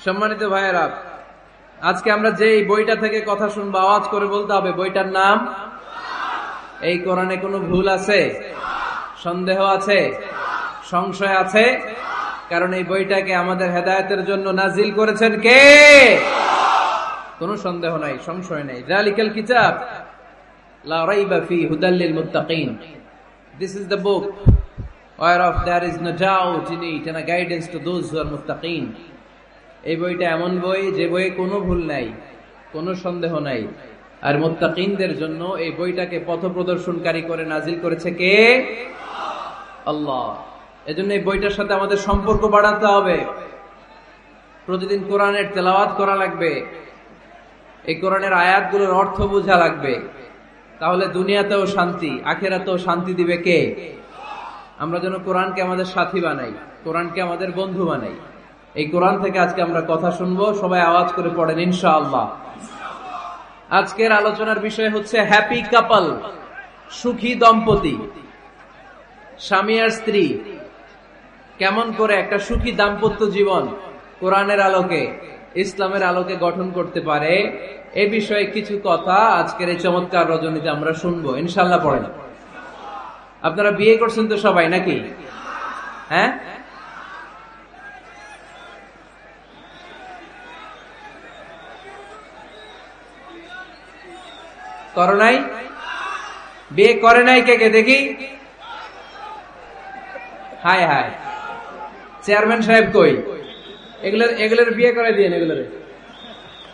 সম্মানিত ভাইয়েরা, আজকে আমরা যে বইটা থেকে কথা শুনবো আওয়াজ করে বলতে হবে বইটার নাম। এই কোরআনে কোনো ভুল আছে? সন্দেহ আছে? সংশয় আছে? কারণ এই বইটাকে আমাদের হেদায়েতের জন্য নাজিল করেছেন কে? কোনো সন্দেহ নাই, সংশয় নাই। যালিকাল কিতাব লা রাইবা ফি হুদাল লিল মুত্তাকিন। This is the book whereof there is no doubt in it and a guidance to those who are muttaqin. এই বইটা এমন বই যে বইয়ে কোনো ভুল নাই, কোনো সন্দেহ নাই। আর মুত্তাকিনদের জন্য এই বইটাকে পথ প্রদর্শনকারী করে নাজিল করেছে কে? আল্লাহ। এজন্য এই বইটার সাথে আমাদের সম্পর্ক বাড়াতে হবে। প্রতিদিন কোরআনের তেলাওয়াত করা লাগবে, এই কোরআনের আয়াতগুলোর অর্থ বোঝা লাগবে। তাহলে দুনিয়াতেও শান্তি, আখিরাতেও শান্তি দিবে কে? আমরা যেন কোরআনকে আমাদের সাথী বানাই, কোরআনকে আমাদের বন্ধু বানাই। এই কোরআন থেকে আজকে আমরা কথা শুনবো, সবাই আওয়াজ করে পড়েন ইনশাআল্লাহ। আজকের আলোচনার বিষয় হচ্ছে হ্যাপি কাপল, সুখী দম্পতি। স্বামী আর স্ত্রী কেমন করে একটা সুখী দাম্পত্য জীবন কোরআনের আলোকে, ইসলামের আলোকে গঠন করতে পারে, এ বিষয়ে কিছু কথা আজকের এই চমৎকার রজনীতে আমরা শুনবো ইনশাআল্লাহ। পড়েন। আপনারা বিয়ে করছেন তো সবাই নাকি? হ্যাঁ, করো নাই? বিয়ে করে নাই কে কে দেখি? হায় হায়, চেয়ারম্যান সাহেব কই? এগুলোর বিয়ে করে দিয়ে এগুলোর